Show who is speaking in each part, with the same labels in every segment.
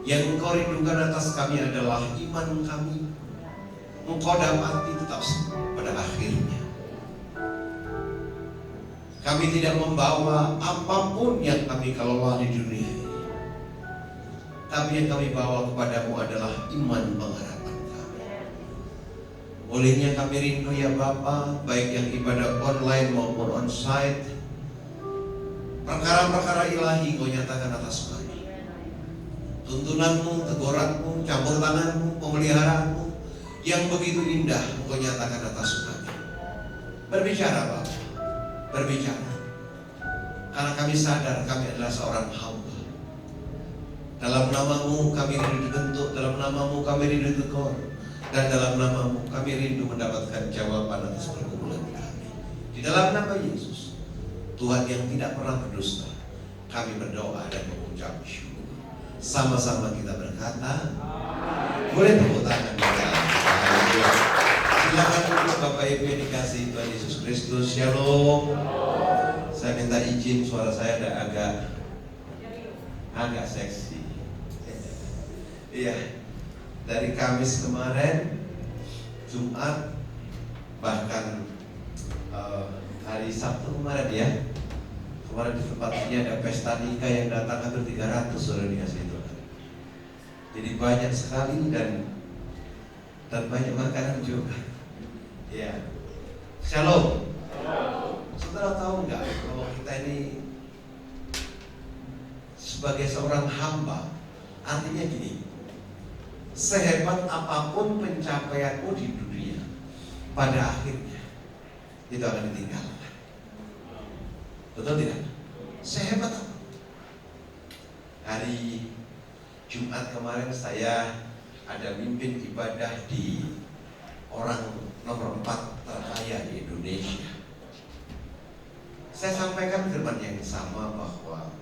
Speaker 1: Yang Engkau rindukan atas kami adalah iman kami. Engkau dapati tetap pada akhirnya. Kami tidak membawa apapun yang kami kelola di dunia ini, tapi yang kami bawa kepadamu adalah iman pengharapan kami. Olehnya kami rindu ya Bapa, baik yang ibadah online maupun onsite, perkara-perkara ilahi Kau nyatakan atas kami. Tuntunanmu, teguranmu, campur tanganmu, pemeliharaanmu yang begitu indah Kau nyatakan atas kami. Berbicara Bapa, berbicara, karena kami sadar kami adalah seorang hamba. Dalam namamu kami rindu dibentuk, dalam namamu kami rindu ditegur, dan dalam namamu kami rindu mendapatkan jawaban atas pergumulan kami. Di dalam nama Yesus, Tuhan yang tidak pernah berdusta, kami berdoa dan mengucap syukur. Sama-sama kita berkata, Boleh tepuk tangan ya. Silakan duduk Bapak Ibu yang dikasihi Tuhan Yesus Kristus. Shalom. Saya minta izin, suara saya ada agak seksi. Iya. Dari Kamis kemarin, Jumat, bahkan hari Sabtu kemarin ya. Kemarin di tempat ini ada pesta nikah yang datang hampir 300 saudara dikasih Tuhan. Jadi banyak sekali dan banyak makanan juga. Ya. Shalom. Saudara tahu nggak bahwa kita ini sebagai seorang hamba, artinya gini, sehebat apapun pencapaianmu di dunia, pada akhirnya itu akan ditinggalkan. Betul tidak? Sehebat apa? Hari Jumat kemarin saya ada mimpin ibadah di orang nomor 4 terkaya di Indonesia. Saya sampaikan firman yang sama bahwa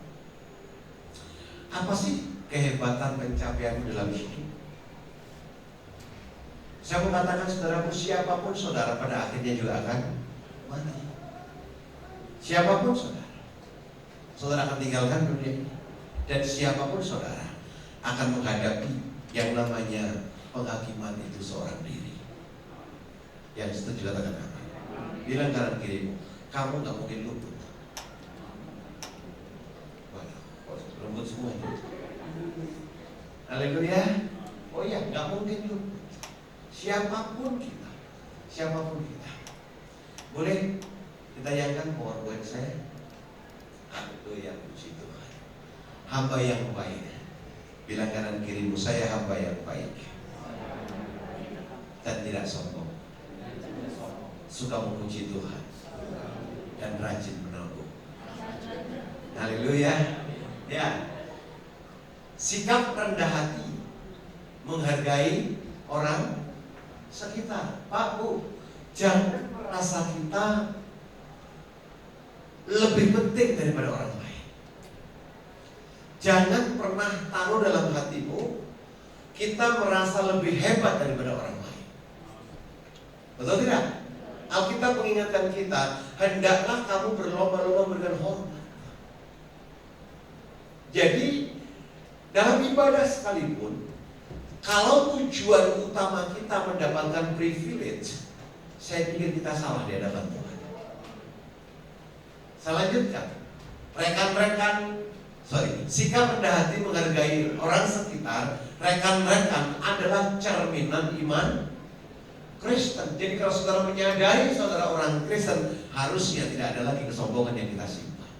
Speaker 1: apa sih kehebatan pencapaianmu dalam hidup? Saya mengatakan saudaraku, siapapun saudara pada akhirnya juga akan mati. Siapapun saudara akan tinggalkan dunia ini. Dan siapapun saudara akan menghadapi yang namanya penghakiman itu seorang diri. Yang setuju katakan amin. Bilang kanan kirimu, kamu gak mungkin luput. Lembut semuanya. Haleluya. Oh iya, gak mungkin luput. Siapapun kita. Boleh ditayangkan PowerPoint saya? Haleluya, puji Tuhan. Hamba yang baik. Bilang kanan kirimu, saya hamba yang baik dan tidak sombong, suka memuji Tuhan dan rajin menabung. Haleluya. Ya. Sikap rendah hati, menghargai orang sekitar. Pak, Bu, jangan merasa kita lebih penting daripada orang lain. Jangan pernah taruh dalam hatimu kita merasa lebih hebat daripada orang lain. Betul tidak? Alkitab mengingatkan kita, hendaklah kamu berlomba-lomba memberikan hormat. Jadi dalam ibadah sekalipun, kalau tujuan utama kita mendapatkan privilege, saya pikir kita salah di hadapan Tuhan. Saya lanjutkan. Sikap rendah hati menghargai orang sekitar, rekan-rekan adalah cerminan iman Kristen. Jadi kalau saudara menyadari saudara orang Kristen, harusnya tidak ada lagi kesombongan yang kita simpan.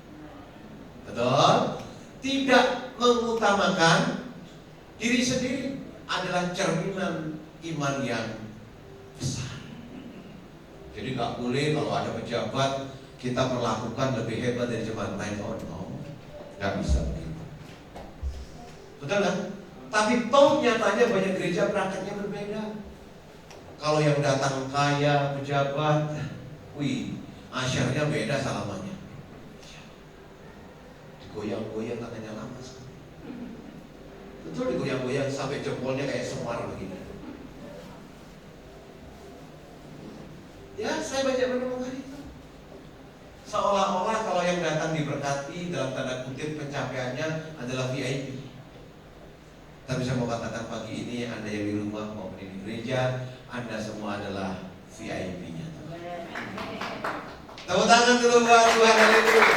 Speaker 1: Betul? Tidak mengutamakan diri sendiri adalah cerminan iman yang besar. Jadi gak boleh kalau ada pejabat kita perlakukan lebih hebat dari jemaat lain. Oh no, gak bisa begitu. Betul kan? Tapi toh nyatanya banyak gereja prakteknya berbeda. Kalau yang datang kaya, pejabat, asyarnya beda salamannya. Digoyang-goyang katanya lama sekali. Betul, digoyang-goyang sampai jempolnya kayak semar begini. Ya, saya banyak menemukan itu. Seolah-olah kalau yang datang diberkati dalam tanda kutip pencapaiannya adalah VIP. Tapi saya mau katakan pagi ini, Anda yang di rumah maupun di gereja, Anda semua adalah VIP-nya. Tepuk tangan dulu buat Tuhan. Haleluya.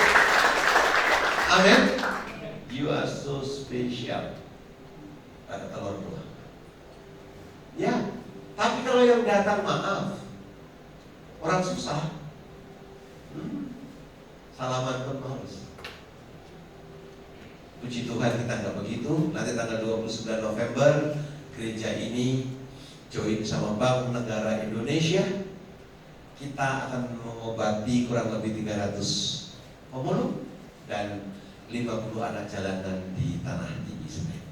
Speaker 1: Amin. You are so special. Kata telur dua. Ya, tapi kalau yang datang maaf, orang susah, salaman pun harus. Puji Tuhan kita nggak begitu. Nanti tanggal 29 November gereja ini join sama Bank Negara Indonesia. Kita akan mengobati kurang lebih 300 pemulung dan 50 anak jalanan di tanah tinggi Senen.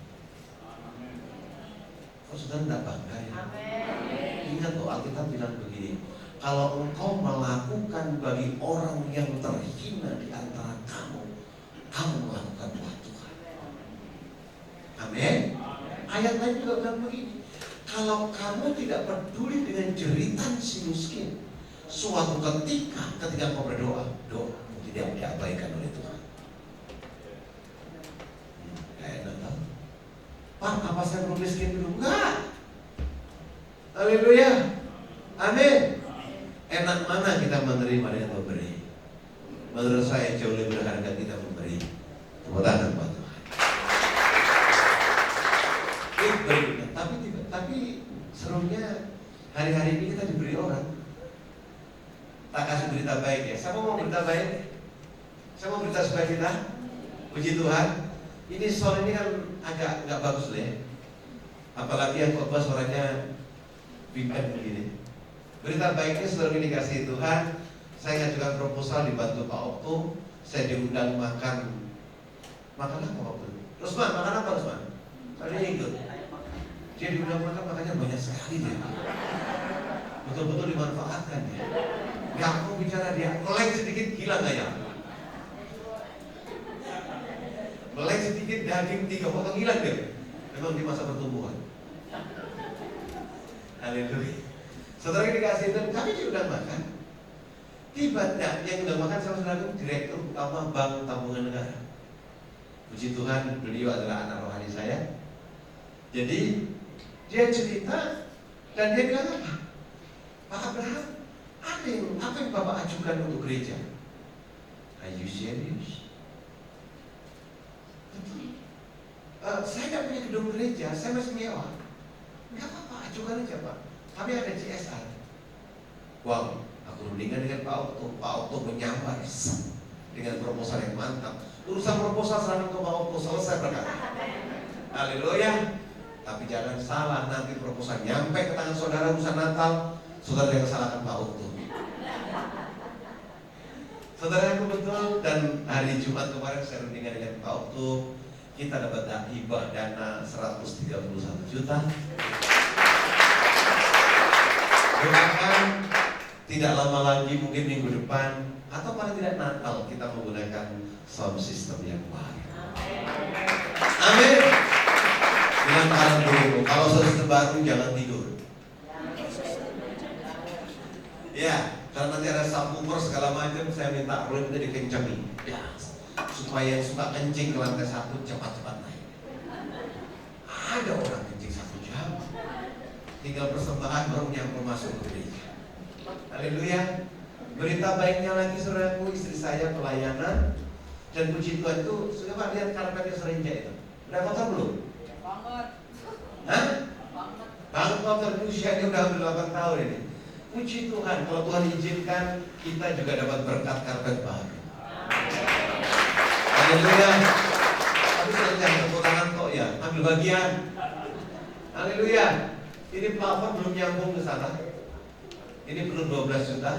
Speaker 1: Kau sudah tidak bangga ya? Ingat tuh, Alkitab bilang begini, kalau engkau melakukan bagi orang yang terhina di antara kamu, kamu melakukan buat Tuhan. Amin. Ayat lain juga bilang begini, kalau kamu tidak peduli dengan jeritan si miskin, suatu ketika kau berdoa, doamu tidak diabaikan oleh Tuhan. Kayak tahu, Pak, apa saya belum miskin dulu? Enggak. Haleluya, amin. Enak mana kita menerima dengan memberi? Menurut saya jauh lebih berharga kita memberi. Tepuk tangan buat Tuhan. Tapi serunya hari-hari ini kita diberi orang. Tak kasih berita baik ya. Siapa mau berita baik? Saya mau berita supaya kita puji Tuhan. Ini soal ini kan agak nggak bagus lah ya. Apalagi yang khotbah suaranya bimbang begini. Berita baiknya saudara ini dikasih Tuhan. Saya ngajukan proposal dibantu Pak Okto. Saya diundang makan apa Pak Okto? Rusman, makan apa Rusman? Saya ikut. Dia diundang makan, makanya banyak sekali dia. Betul-betul dimanfaatkan dia. Gak mau bicara dia, melek sedikit gila gak ya? Melek sedikit daging 3 potong hilang dia. Memang di masa pertumbuhan. Haleluya. Saudara ini dikasih itu, kami diundang makan. Tiba-tiba yang undang makan sama saudara itu Direktur Utama Bank Tabungan Negara. Puji Tuhan, beliau adalah anak rohani saya. Jadi dia cerita dan dia bilang apa? Pak Abraham, apa yang Bapak ajukan untuk gereja? Are you serious? Betul. Saya nggak punya gedung gereja, saya masih mewah. Nggak apa-apa, ajukan aja Pak. Kami ada CSR. Wow, aku rundingan dengan Pak Okto. Pak Okto menyambar dengan proposal yang mantap. Urusan proposal serahkan ke Pak Okto, selesai berkata. Haleluya. Tapi jangan salah, nanti proposal nyampe ke tangan saudara urusan Natal, saudara yang salahkan Pak Okto. Saudara yang betul, dan hari Jumat kemarin saya rundingan dengan Pak Okto. Kita dapat hibah dana 131 juta. Doakan tidak lama lagi, mungkin minggu depan atau paling tidak Natal, kita menggunakan sound system yang baru. Amin. Dengan tangan dulu. Kalau sistem baru jangan tidur. Ya, karena nanti ada subwoofer segala macam, saya minta rolling itu dikencangin. Ya, supaya yang suka kencing ke lantai 1 cepat-cepat naik. Ada orang kencing 1 jam, tinggal persembahan baru nyampe masuk ke gereja. Haleluya. Berita baiknya lagi saudaraku, istri saya pelayanan dan puji Tuhan itu sudah Pak lihat karpetnya serinja itu. Udah kotor belum?
Speaker 2: Banget.
Speaker 1: Hah? Banget kotor, usianya udah hampir 8 tahun ini. Puji Tuhan, kalau Tuhan izinkan kita juga dapat berkat karpet baru. Haleluya. Tapi jangan tepuk tangan kok ya, ambil bagian. Haleluya. Ini plafon belum nyambung ke sana. Ini perlu 12 juta.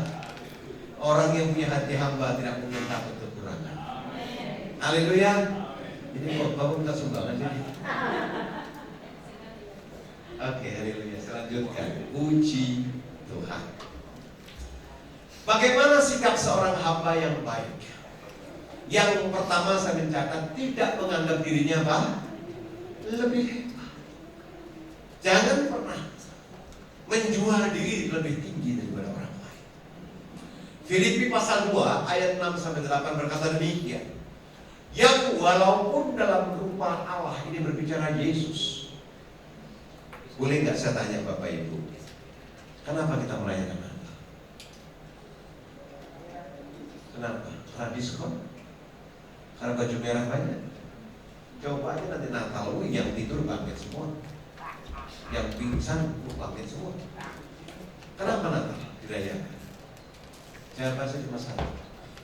Speaker 1: Orang yang punya hati hamba tidak mungkin takut kekurangan. Haleluya. Ini kok Bapak minta sumbangan jadi. Oke, haleluya. Selanjutnya, puji Tuhan. Bagaimana sikap seorang hamba yang baik? Yang pertama saya mencatat, tidak menganggap dirinya apa? Lebih hebat. Jangan pernah menjual diri lebih tinggi daripada orang lain. Filipi pasal 2 ayat 6-8 berkata demikian. Yang walaupun dalam rupa Allah, ini berbicara Yesus. Boleh nggak saya tanya Bapak Ibu, kenapa kita merayakan Natal? Kenapa? Karena diskon? Karena baju merah banyak? Coba aja nanti Natal, yang tidur bangkit semua, yang pingsan bangkit semua. Kenapa Natal dirayakan? Jawaban saya cuma satu.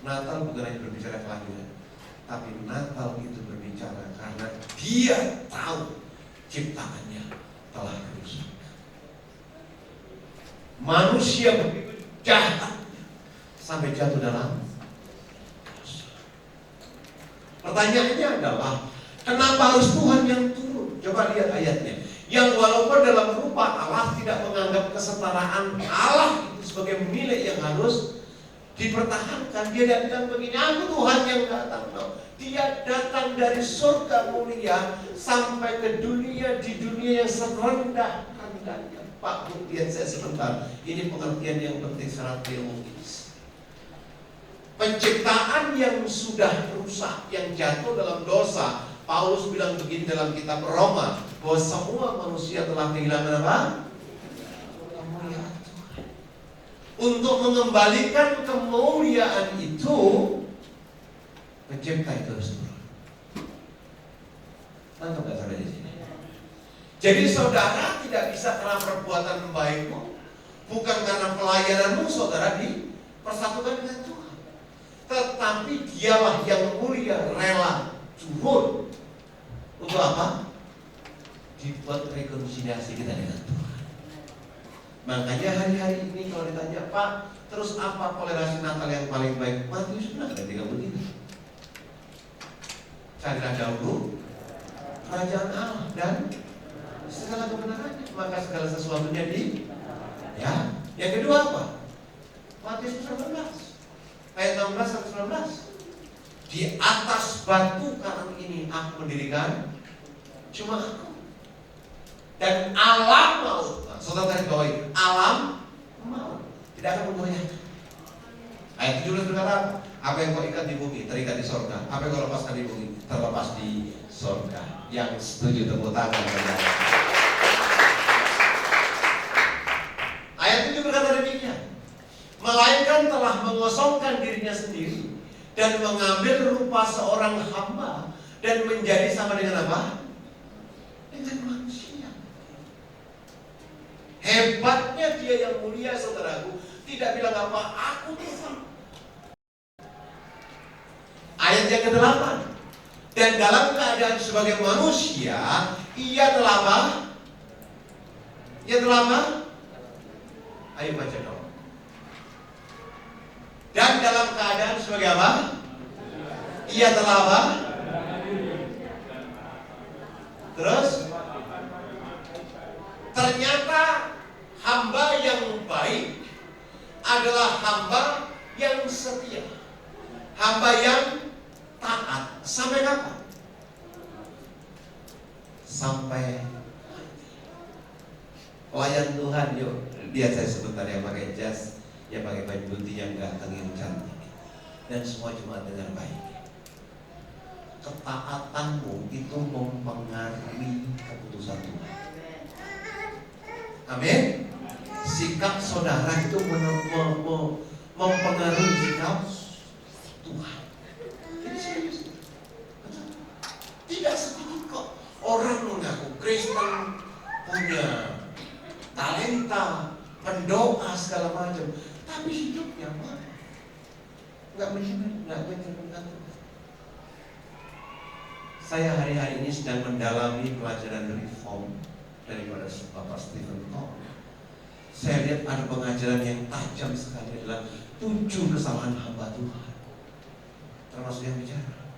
Speaker 1: Natal bukan hanya berbicara kelahiran, tapi Natal itu berbicara karena Dia tahu ciptaannya telah rusak. Manusia begitu jahat sampai jatuh dalam dosa. Pertanyaannya adalah, kenapa harus Tuhan yang turun? Coba lihat ayatnya. Yang walaupun dalam rupa Allah tidak menganggap kesetaraan Allah itu sebagai milik yang harus dipertahankan. Dia tidak bilang begini, aku Tuhan yang datang. No. Dia datang dari surga mulia sampai ke dunia, di dunia yang serendah-rendahnya. Pak, lihat saya sebentar. Ini pengertian yang penting secara teologis. Penciptaan yang sudah rusak, yang jatuh dalam dosa. Paulus bilang begini dalam kitab Roma, bahwa semua manusia telah kehilangan apa? Kemuliaan Tuhan. Untuk mengembalikan kemuliaan itu, pencipta itu harus turun. Nangkep gak sampai di sini? Jadi saudara tidak bisa karena perbuatan baikmu, bukan karena pelayananmu saudara dipersatukan dengan Tuhan. Tetapi dialah yang mulia rela turun. Untuk apa? Dibuat rekonsiliasi kita dengan Tuhan. Makanya hari-hari ini kalau ditanya, Pak, terus apa toleransi Natal yang paling baik? Matius sudah ketika begitu. Carilah dahulu kerajaan Allah dan segala kebenarannya, maka segala sesuatunya ya. Yang kedua apa? Matius 19 ayat 16 sampai 19. Di atas batu karang ini aku mendirikan cuma aku. Dan alam maut, saudara tadi bawain, alam maut tidak akan menggoyahkan. Ayat 17 berkata, apa yang kau ikat di bumi terikat di sorga, apa yang kau lepaskan di bumi terlepas di sorga. Yang setuju tepuk tangan. Ayat 7 berkata demikian, melainkan telah mengosongkan dirinya sendiri dan mengambil rupa seorang hamba dan menjadi sama dengan apa? Dengan manusia. Hebatnya dia yang mulia saudaraku, tidak bilang apa, aku Tuhan. Ayat yang ke-8, dan dalam keadaan sebagai manusia, ia telah apa? Ia telah apa? Ayo baca dong. Dan dalam keadaan sebagai apa? Ia telah apa? Terus ternyata hamba yang baik adalah hamba yang setia, hamba yang taat. Sampai kapan? Sampai pelayan Tuhan. Yuk lihat saya sebentar, yang pakai jas, yang pakai baju putih, yang ganteng, yang cantik, dan semua cuma dengan baik. Ketaatanmu itu mempengaruhi keputusan Tuhan. Amin. Sikap saudara itu mempengaruhi sikap Tuhan. Jadi serius. Tidak sedikit kok orang mengaku Kristen, punya talenta, pendoa segala macam, tapi hidupnya mana? Nggak menyenangkan. Saya hari-hari ini sedang mendalami pelajaran reform daripada Bapak Stephen Cole. Saya lihat ada pengajaran yang tajam sekali adalah 7 kesalahan hamba Tuhan. Termasuk yang bicara,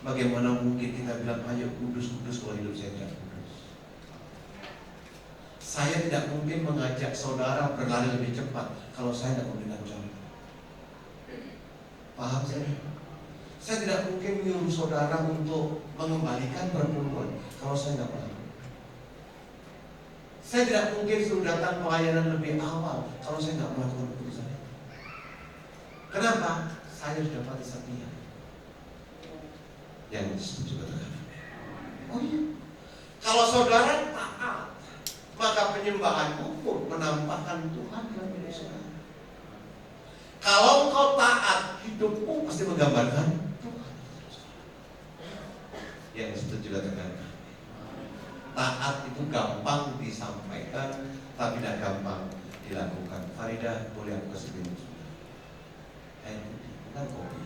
Speaker 1: bagaimana mungkin kita bilang ayo kudus kalau hidup saya tidak kudus. Saya tidak mungkin mengajak saudara berlari lebih cepat kalau saya tidak memberikan contoh. Paham saya? Saya tidak mungkin menyuruh saudara untuk mengembalikan perpuluhan kalau saya tidak paham. Saya tidak mungkin suruh datang pelayanan lebih awal kalau saya tidak melakukan keputusan itu. Kenapa? Saya sudah mati setia. Yang setuju katakan. Oh iya. Kalau saudara taat, maka penyembahanmu pun menampakkan Tuhan dalam hidup saudara. Kalau engkau taat, hidupmu pasti menggambarkan Tuhan. Yang setuju katakan. Taat itu gampang disampaikan, tapi tidak gampang dilakukan. Farida, boleh aku kasih minum? Bukan kopi.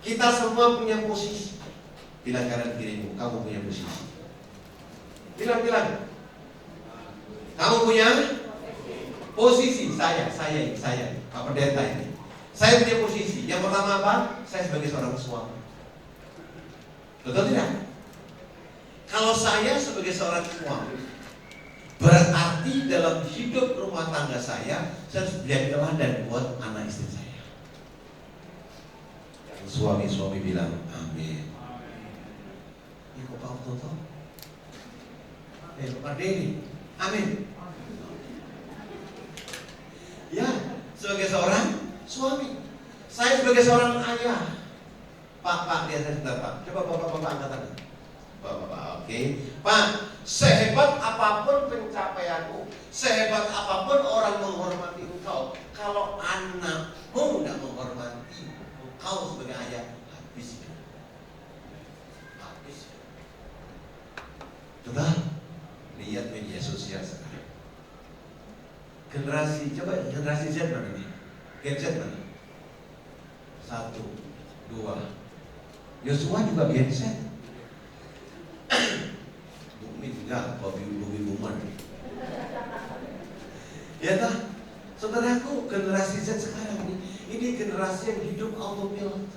Speaker 1: Kita semua punya posisi. Bilang kanan kirimu, kamu punya posisi. Bilang. Kamu punya posisi. Saya, Pak Pendeta ini. Saya punya posisi. Yang pertama apa? Saya sebagai seorang suami. Betul tidak? Kalau saya sebagai seorang suami, Berarti dalam hidup rumah tangga saya harus menjadi teladan buat anak istri saya. Yang suami-suami bilang amin. Ya kok Pak Toto? Pak Denny, amin. Ya, sebagai seorang suami, saya sebagai seorang ayah. Pak, lihat saya sebentar Pak. Coba Bapak angkat tangan. Bapak, oke. Pak, sehebat apapun pencapaianmu, sehebat apapun orang menghormati engkau, kalau anakmu tidak menghormati engkau sebagai ayah, habis. Coba lihat media sosial sekarang. Generasi Z mana ini? Gen Z mana? 1, 2. Yosua juga Gen Z. Bumi enggak, bumi buman. Ya tak? Saudaraku, generasi Z sekarang ini generasi yang hidup autopilot.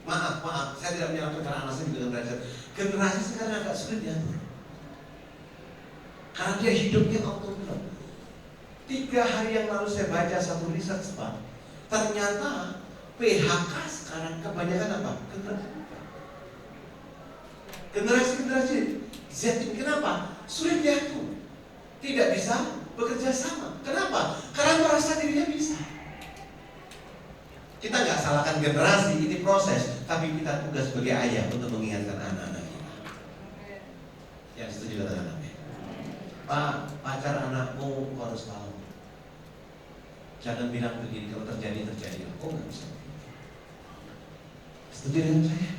Speaker 1: Maaf, saya tidak menyalahkan karena anak saya juga generasi Z. Generasi sekarang agak sulit diatur. Karena dia hidupnya autopilot. 3 hari yang lalu saya baca satu riset Pak. Ternyata PHK sekarang kebanyakan apa? Generasi Z ini kenapa? Sulit diatur. Tidak bisa bekerja sama. Kenapa? Karena merasa dirinya bisa. Kita nggak salahkan generasi, ini proses. Tapi kita tugas sebagai ayah untuk mengingatkan anak-anak kita. Yang setuju katakan amin. Pak, pacar anakmu harus tahu. Jangan bilang begini, kalau terjadi. Oh nggak bisa. Setuju dengan saya?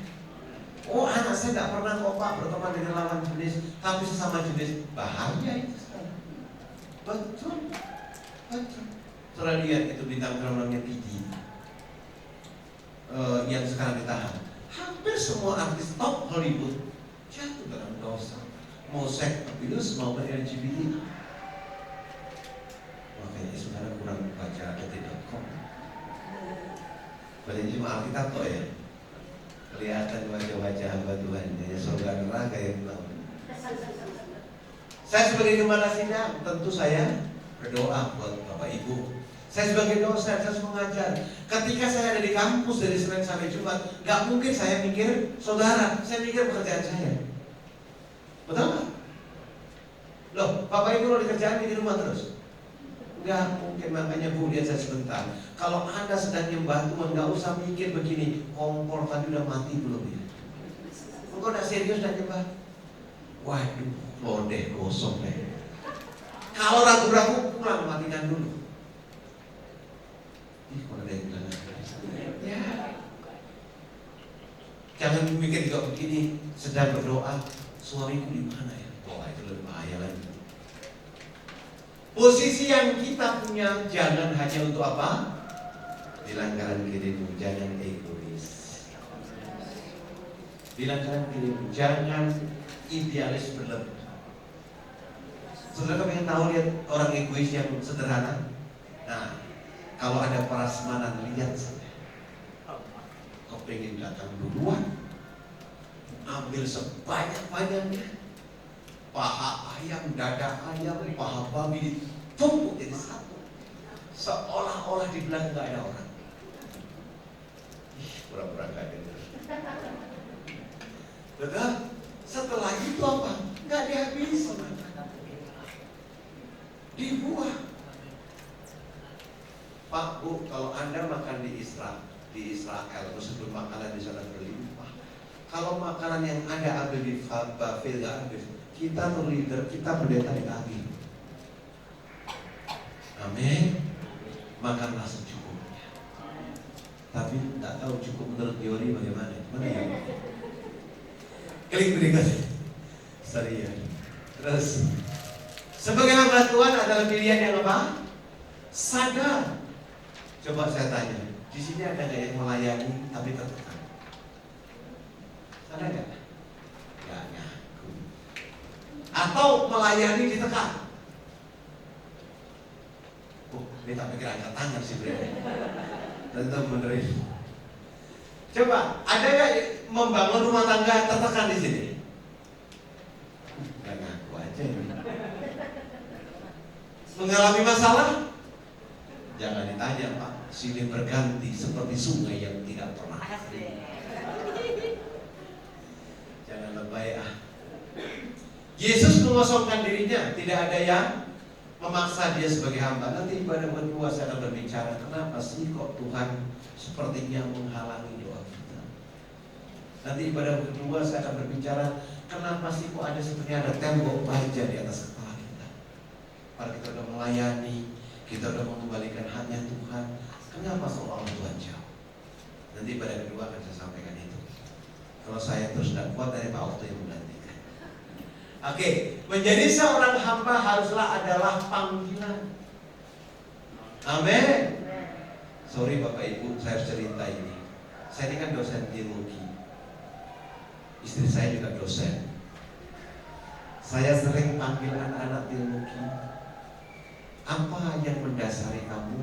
Speaker 1: Oh anak saya nggak pernah kok Pak berteman dengan lawan jenis, tapi sesama jenis. Bahaya itu sekarang. Betul. Setelah lihat itu bintang film namanya Pidi yang sekarang ditahan. Hampir semua artis top Hollywood jatuh dalam dosa. Mau seks abuse maupun LGBT. Makanya saudara kurang baca detik.com. Baca cuma Alkitab toh ya. Kelihatan wajah-wajah hamba Tuhan ya, surga neraka yang tahu. Saya sebagai gembala sidang tentu saya berdoa buat Bapak Ibu. Saya sebagai dosen, saya harus mengajar. Ketika saya ada di kampus dari Senin sampai Jumat, gak mungkin saya mikir saudara, saya mikir pekerjaan saya. Betul nggak? Loh, Bapak Ibu kalau dikerjaan di rumah terus? Gak mungkin, makanya Bu lihat saya sebentar. Kalau Anda sedang nyembah Tuhan, gak usah mikir begini, kompor tadi udah mati belum ya? Engkau udah serius udah nyembah? Waduh, lodeh gosong deh. Kalau ragu-ragu pulang matikan dulu. Ih, kalau ada yang bilang ya. Jangan mikir juga begini, sedang berdoa, suamiku di mana ya? Wah itu lebih bahaya lagi. Posisi yang kita punya jangan hanya untuk apa? Bilang kanan kirimu, jangan egois. Bilang kanan kirimu, jangan idealis berlebih. Saudara pengen tahu lihat orang egois yang sederhana? Nah, kalau ada prasmanan lihat saja. Kau pengen datang duluan, ambil sebanyak-banyaknya. Paha ayam, dada ayam, paha babi ditumpuk jadi satu. Seolah-olah di belakang gak ada orang. Pura-pura gak dengar. Betul? Setelah itu apa? Gak dihabisi. Dibuang. Pak, Bu, kalau Anda makan di Israel, meskipun makanan di sana berlimpah. Kalau makanan yang Anda ambil di buffet gak habis, kita tuh leader, kita pendeta dikasih. Amin. Makanlah secukupnya. Tapi tak tahu cukup menurut teori bagaimana? Mana ya? Klik berikutnya. Sorry ya. Terus, sebagai hamba Tuhan adalah pilihan yang apa? Sadar. Coba saya tanya, di sini ada nggak yang melayani tapi tertekan? Ada nggak? Nggak ngaku. Atau melayani ditekan? Ini tak pikir angkat tangan sih berarti. Tentu menerima. Coba, ada nggak membangun rumah tangga tertekan di sini? Nggak ngaku aja ini. Mengalami masalah? Jangan ditanya Pak, silih berganti seperti sungai yang tidak pernah. Jangan lebay Yesus mengosongkan dirinya, tidak ada yang memaksa dia sebagai hamba. Nanti ibadah berdua saya akan berbicara, kenapa sih kok Tuhan sepertinya menghalangi doa kita. Nanti ibadah kedua saya akan berbicara, kenapa sih kok ada sepertinya ada tembok baja di atas kepala kita. Padahal kita sudah melayani, kita sudah mengembalikan hanya Tuhan, kenapa seolah-olah Tuhan jauh. Nanti ibadah kedua akan saya sampaikan itu. Kalau saya terus tidak kuat, dari Pak Okto yang menggantikan. Oke, menjadi seorang hamba haruslah adalah panggilan. Amin. Sorry Bapak Ibu, saya harus cerita ini. Saya ini kan dosen teologi. Istri saya juga dosen. Saya sering panggil anak-anak teologi. Apa yang mendasari kamu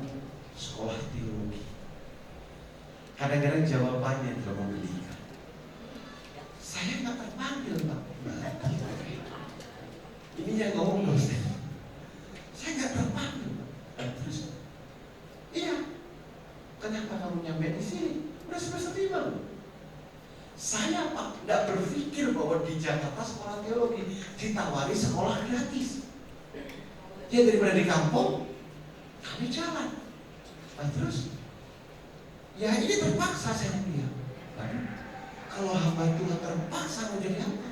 Speaker 1: sekolah teologi? Kadang-kadang jawabannya tidak membelikan. Saya nggak terpanggil Pak. Ini yang ngomong dosen. Saya nggak terpanggil. Terus, iya. Kenapa kamu nyampe di sini? Udah semester 5. Saya Pak tidak berpikir bahwa di Jakarta sekolah teologi ditawari sekolah gratis. Ya daripada di kampung, kami jalan. Nah, terus, ya ini terpaksa saya lihat. Kalau hamba Tuhan terpaksa mau jadi apa?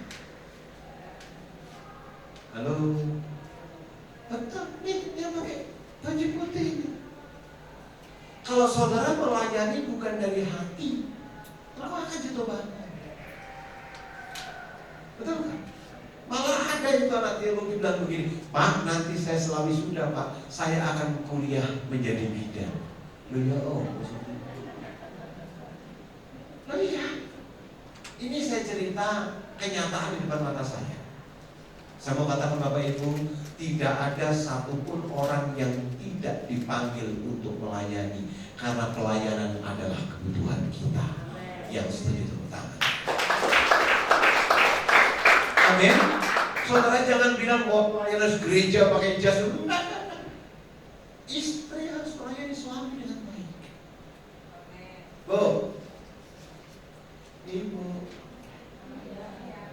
Speaker 1: Halo, betul nih dia pakai baju putih ini. Kalau saudara melayani bukan dari hati, lalu akan jatuh bangun. Betul kan? Malah ada itu anak teologi bilang begini, Pak nanti saya selalu sudah Pak, saya akan kuliah menjadi bidan. Loh ya Loh iya. Ini saya cerita kenyataan di depan mata saya. Saya mau katakan Bapak Ibu, tidak ada satupun orang yang tidak dipanggil untuk melayani, karena pelayanan adalah kebutuhan kita. Yang setuju tepuk tangan. Amin. Saudara jangan bilang bahwa pelayanan gereja pakai jas dulu. Enggak. Istri harus melayani suami dengan baik. Bu, Ibu,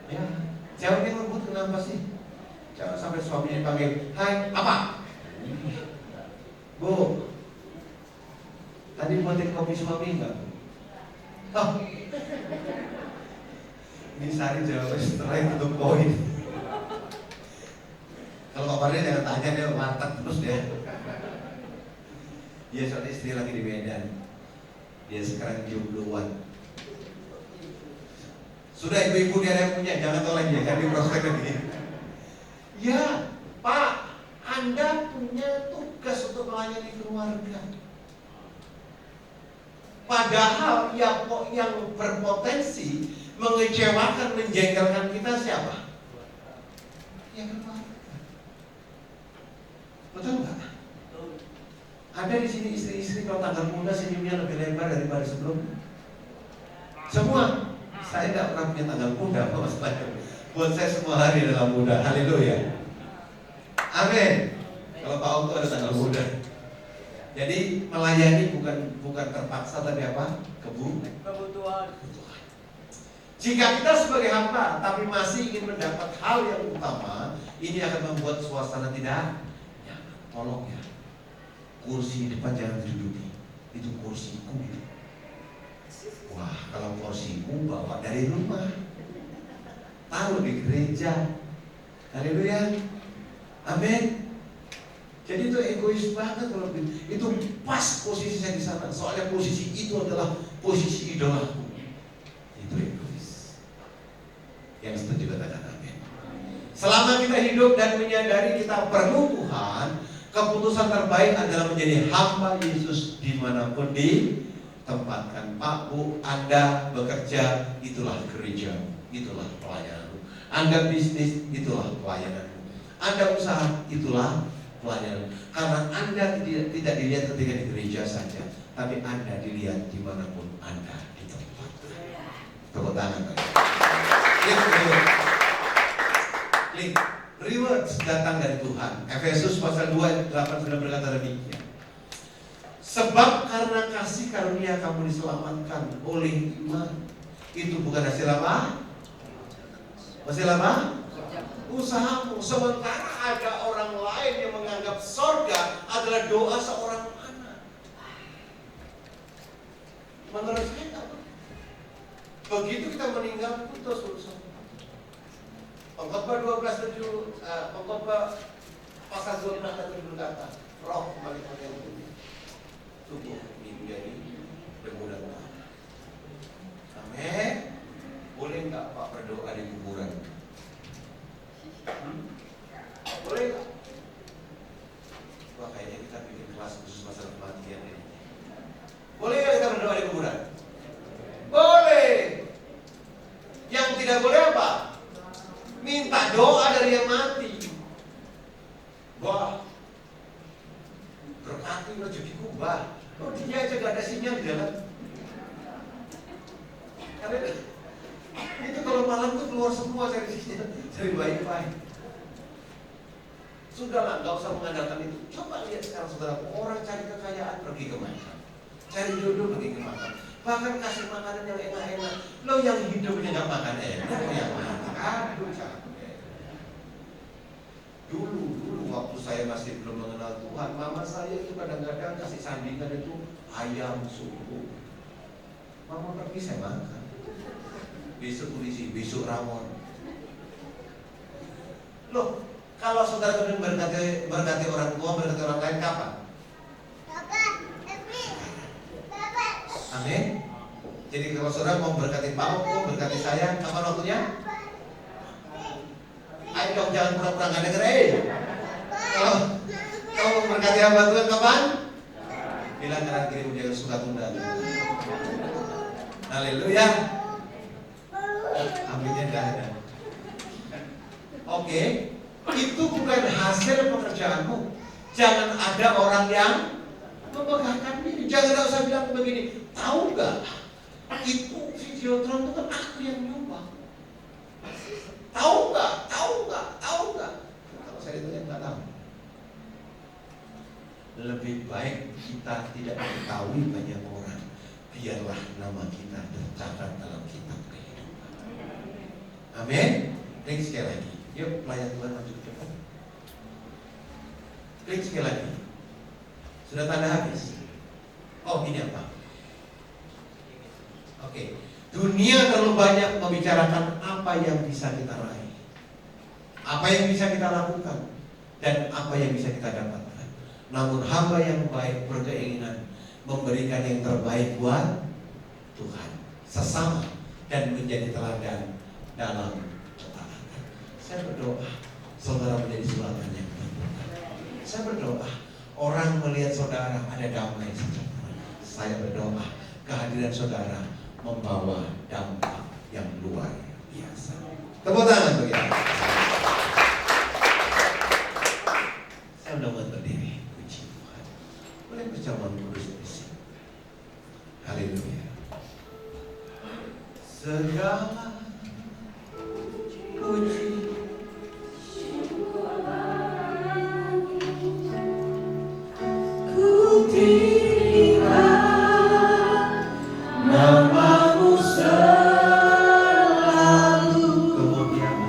Speaker 1: ya, jawab yang lembut kenapa sih? Jangan sampai suaminya dipanggil, hai, apa? Bu, tadi buatin kopi suami enggak? Oh, ini Sari jawabnya setelah itu tutup poin. Kalau kabarnya jangan tanya, dia warteg terus dia. Dia soal istri lagi di Medan. Dia sekarang jombloan. Sudah ibu-ibu dia yang punya, jangan tolak dia, jangan diprospek lagi. Ya, Pak, Anda punya tugas untuk melayani keluarga. Padahal yang berpotensi mengecewakan, menjengkelkan kita siapa? Ya keluarga. Betul nggak? Ada di sini istri-istri kalau tanggal muda senyumnya lebih lebar daripada sebelumnya. Semua. Saya tidak pernah punya tanggal muda, buat saya semua hari adalah muda. Haleluya. Amin. Kalau Pak Okto ada tanggal muda. Jadi melayani bukan terpaksa, tapi apa? Kebutuhan. Jika kita sebagai hamba tapi masih ingin mendapat hal yang utama, ini akan membuat suasana tidak nyaman. Tolong ya, kursi depan jangan diduduki. Itu kursiku. Wah, kalau kursimu bawa dari rumah, taruh di gereja. Haleluya. Amin. Jadi itu egois banget kalau itu pas posisi saya di sana. Soalnya posisi itu adalah posisi idolaku. Itu egois. Yang setuju katakan amin. Selama kita hidup dan menyadari kita perlu Tuhan, keputusan terbaik adalah menjadi hamba Yesus dimanapun ditempatkan. Pak, Bu, Anda bekerja, itulah gereja, itulah pelayanan. Anda bisnis, itulah pelayanan. Anda usaha, itulah pelayanan. Karena Anda tidak dilihat ketika di gereja saja, tapi Anda dilihat dimanapun Anda ditempatkan. Tepuk tangan. Klik Rewards datang dari Tuhan. Efesus pasal 2 ayat 8 sudah berkata demikian. Sebab karena kasih karunia kamu diselamatkan oleh iman. Itu bukan hasil apa? Hasil apa? Usahamu. Sementara ada orang lain yang menganggap sorga adalah doa seorang anak. Menurut saya, begitu kita meninggal putus urusan. Pengkhotbah 12:7, Pengkhotbah pasal 12 ayat 7 berkata, roh kembali kepada yang bumi, tubuh menjadi debu dan tanah. Amin. Boleh nggak Pak berdoa di kuburan? Boleh nggak? Wah, kayaknya kita bikin kelas khusus masalah kematian ini. Boleh nggak kita berdoa di kuburan? Boleh. Yang tidak boleh apa? Minta doa dari yang mati. Wah, berkati rezekiku, bah. Oh, dia aja gak ada sinyal di jalan. Karena itu kalau malam tuh keluar semua dari sinyal, dari wifi. Sudahlah, gak usah mengandalkan itu. Coba lihat sekarang saudara, orang cari kekayaan pergi ke mana? Cari jodoh pergi ke mana? Bahkan kasih makanan yang enak-enak. Lo yang hidupnya gak makan enak, yang makan. Aduh, capek. Dulu waktu saya masih belum mengenal Tuhan, mama saya itu kadang-kadang kasih sandingan itu ayam suku. Mama pergi saya makan. Besok polisi, besok rawon. Loh, kalau saudara kemudian berkati orang tua, berkati orang lain kapan? Amin. Jadi kalau saudara mau berkati Pak Oko, berkati saya, kapan waktunya? Ayo dong, jangan pura-pura gak denger. Kalau mau berkati hamba Tuhan kapan? Bilang kanan kiri jangan suka tunda. Haleluya. Aminnya dah ada. Oke, itu bukan hasil pekerjaanmu. Jangan ada orang yang memegahkan diri. Jangan usah bilang begini. Tahu gak? Itu Videotron itu kan aku yang nyumbang. Tahu nggak? Kalau saya itu yang nggak tahu. Lebih baik kita tidak mengetahui banyak orang. Biarlah nama kita tercatat dalam kitab kehidupan. Amin. Klik sekali lagi. Yuk pelayan Tuhan maju ke depan. Klik sekali lagi. Sudah tanda habis. Oh ini apa? Oke. Dunia terlalu banyak membicarakan apa yang bisa kita raih, apa yang bisa kita lakukan, dan apa yang bisa kita dapatkan. Namun hamba yang baik berkeinginan memberikan yang terbaik buat Tuhan, sesama, dan menjadi teladan dalam ketaatan. Saya berdoa saudara menjadi sulatan yang berdoa. Saya berdoa orang melihat saudara ada damai sejahtera. Saya berdoa kehadiran saudara membawa dampak yang luar biasa. Tepuk tangan bagi kita. Saya sudah mau berdiri. Puji Tuhan. Boleh berjalan kudus di sini. Haleluya. Segala puji ku terima. Namamu selalu kemuliaan.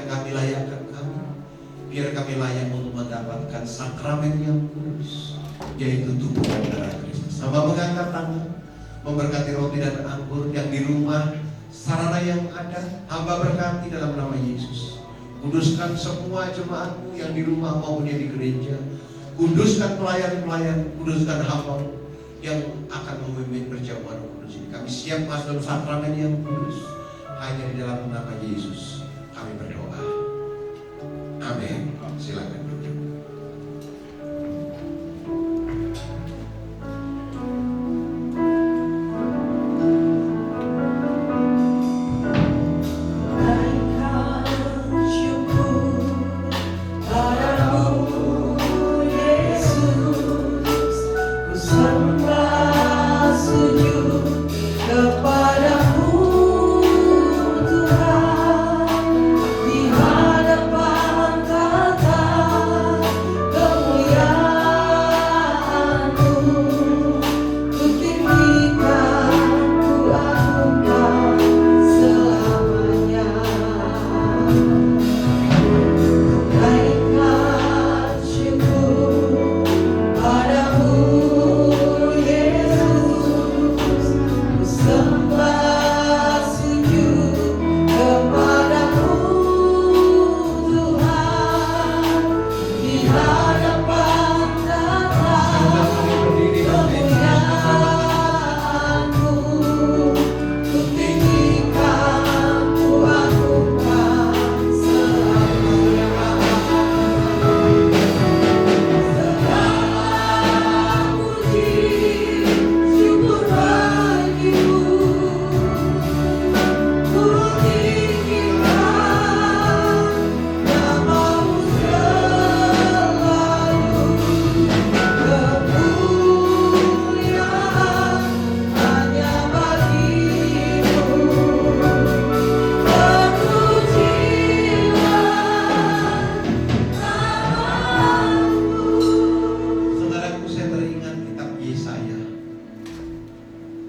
Speaker 1: kami, layakkan kami, biar kami layak untuk mendapatkan sakramen yang kudus, yaitu tubuh dan darah Kristus. Hamba mengangkat tangan, memberkati roti dan anggur yang di rumah, sarana yang ada, hamba berkati dalam nama Yesus. Kuduskan semua jemaatmu yang di rumah maupun yang di gereja. Kuduskan pelayan-pelayan, kuduskan hamba yang akan memimpin perjamuan kudus ini. Kami siap masuk dalam sakramen yang kudus. Hanya di dalam nama Yesus kami berdoa. Amin. Silakan duduk.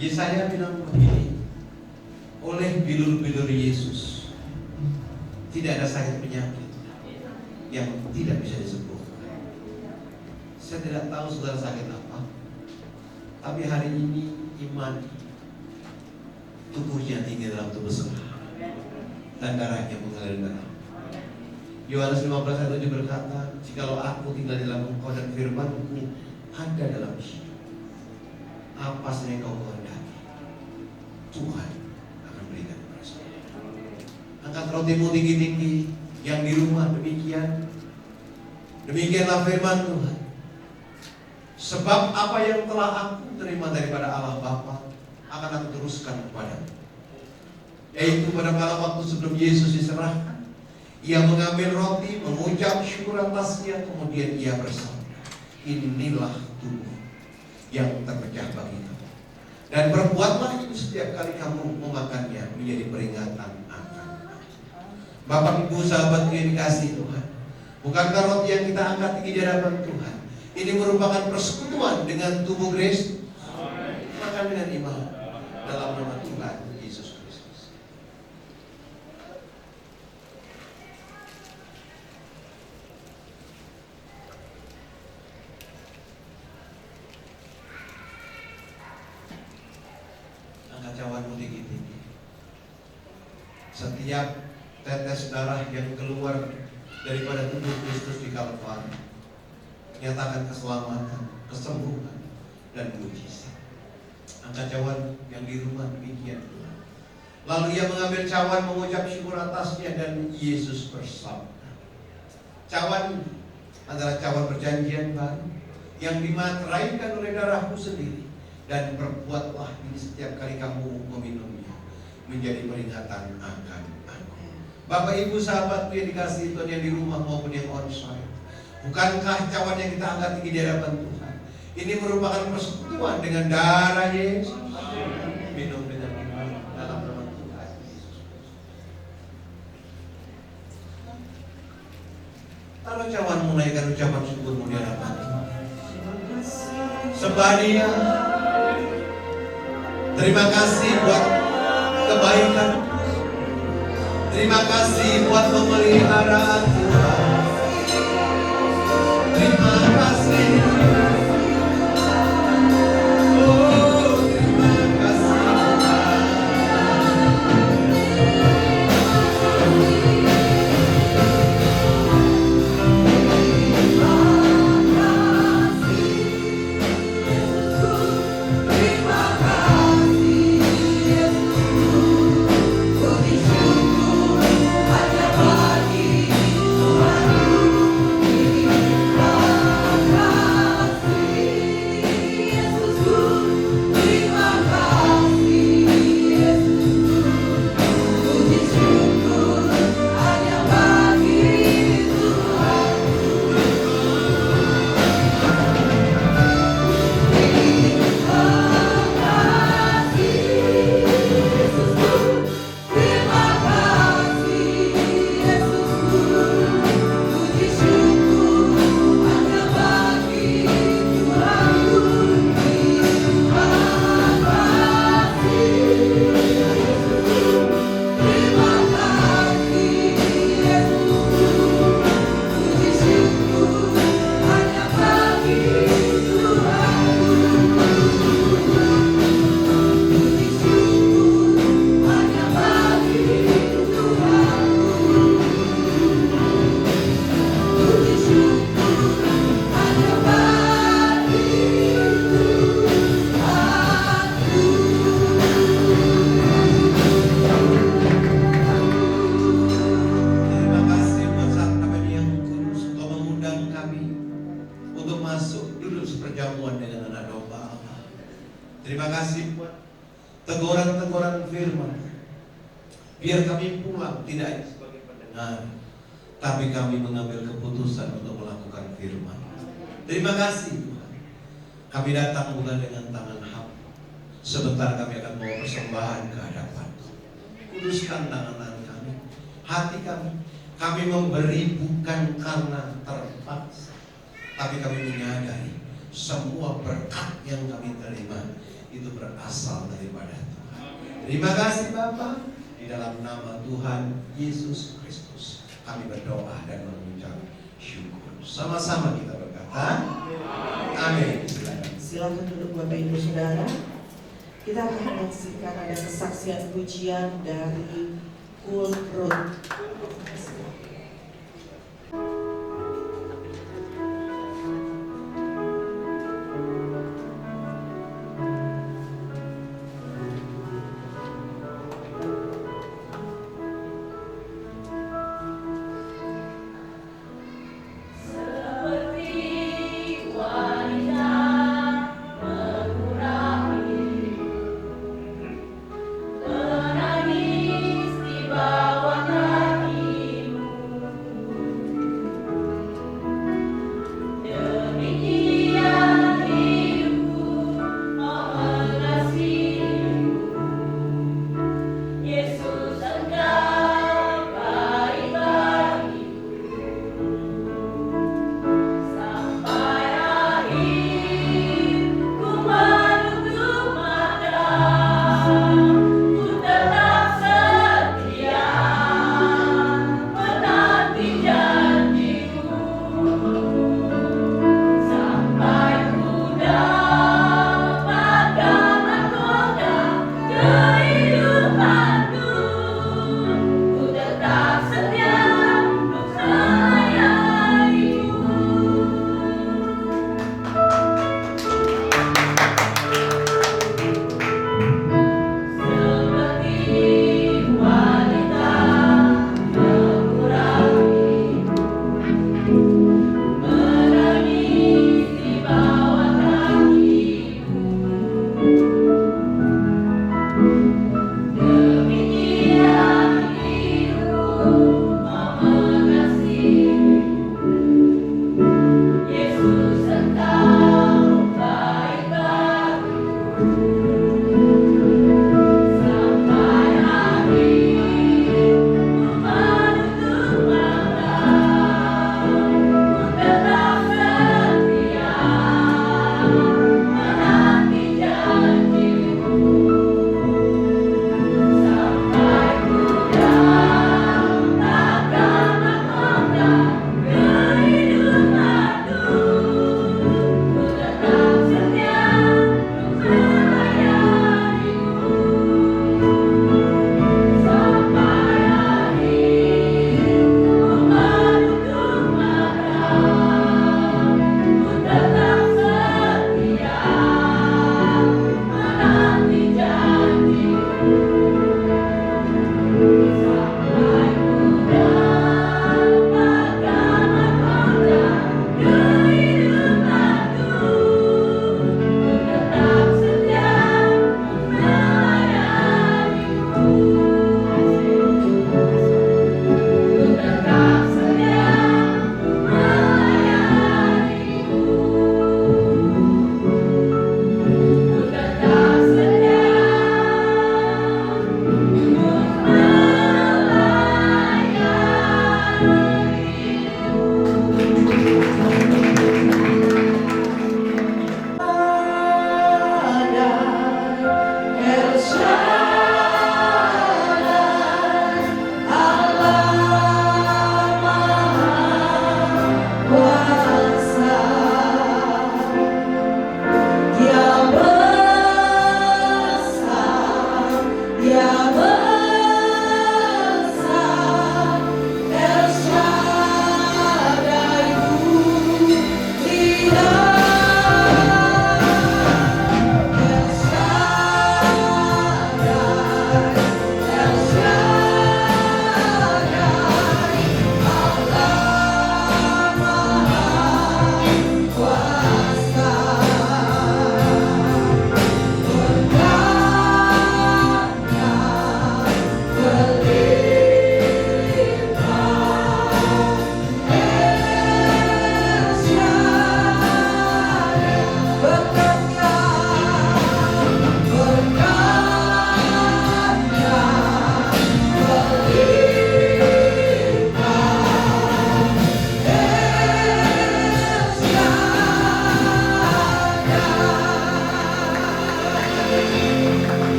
Speaker 1: Yesaya bilang begini, oleh bilur-bilur Yesus tidak ada sakit penyakit yang tidak bisa disembuhkan. Saya tidak tahu saudara sakit apa, tapi hari ini iman tubuhnya tinggi dalam tubuh saudara dan darahnya mengalir dalam. Yohanes 15 ayat 7 berkata, jikalau aku tinggal di dalam engkau dan firman-Mu ada dalam hidup, apa saja yang kau kehendaki, Tuhan akan berikan kepada saudara. Angkat rotimu tinggi-tinggi, yang di rumah demikian. Demikianlah firman Tuhan. Sebab apa yang telah aku terima daripada Allah Bapa akan aku teruskan kepadamu. Yaitu pada malam waktu sebelum Yesus diserahkan, Ia mengambil roti, mengucap syukur atasnya, kemudian Ia bersabda, inilah tubuh yang terpecah bagi kamu. Dan berbuatlah itu setiap kali kamu memakannya menjadi peringatan akan aku. Bapak Ibu sahabat yang dikasihi Tuhan, bukankah roti yang kita angkat tinggi di hadapan Tuhan ini merupakan persekutuan dengan tubuh Kristus? Makan dengan iman dalam nama Tuhan Yesus Kristus. Angkat cawanmu tinggi-tinggi. Setiap tetes darah yang keluar daripada tubuh Kristus di Kalvari nyatakan keselamatan, kesembuhan, dan mujizat. Angkat cawan yang di rumah demikian. Lalu Ia mengambil cawan, mengucap syukur atasnya, dan Yesus bersabda. Cawan adalah cawan perjanjian baru yang dimateraikan oleh darahku sendiri, dan perbuatlah ini setiap kali kamu meminumnya menjadi peringatan akan aku. Bapak Ibu sahabatku yang dikasihi Tuhan, yang di rumah maupun yang onsite, bukankah cawan yang kita angkat tinggi di hadapan Tuhan ini merupakan persekutuan dengan darah Yesus? Minum dengan iman dalam nama Tuhan Yesus. Taruh cawanmu, naikkan ucapan syukurmu di hadapan Tuhan. Sembah Dia. Terima kasih buat kebaikan. Terima kasih buat pemeliharaan Tuhan. Terima kasih. Oh, terima kasih buat saat kami yang kudus untuk mengundang kami untuk masuk duduk seperjamuan dengan anak domba Allah. Terima kasih buat teguran-teguran firman. Biar kami pulang tidak sebagai pendengar, tapi kami mengambil keputusan untuk melakukan firman. Terima kasih Tuhan. Kami datang bukan dengan tangan hampa. Sebentar kami akan membawa persembahan ke hadapan. Kuduskan tangan kami, hati kami. Kami memberi bukan karena terpaksa, tapi kami menyadari semua berkat yang kami terima itu berasal daripada Tuhan. Terima kasih Bapa. Di dalam nama Tuhan Yesus Kristus kami berdoa dan mengucap syukur. Sama-sama kita berkata amin.
Speaker 2: Silakan duduk Bapak Ibu Saudara. Kita akan menyaksikan ada kesaksian pujian dari Cool Road.
Speaker 3: Menangis di bawah kakimu.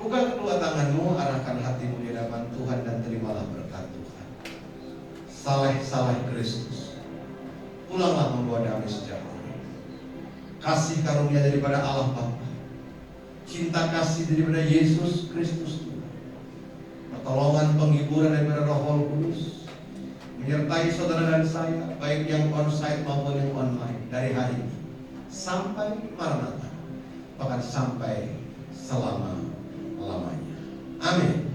Speaker 1: Buka kedua tanganmu, arahkan hatimu di hadapan Tuhan dan terimalah berkat Tuhan. Saleh Kristus, pulanglah membawa damai sejahtera, kasih karunia daripada Allah Bapa, cinta kasih daripada Yesus Kristus Tuhan, pertolongan penghiburan daripada Roh Kudus menyertai saudara dan saya, baik yang onsite maupun yang online, dari hari ini sampai Maranatha, bahkan sampai selama-lamanya. Amin.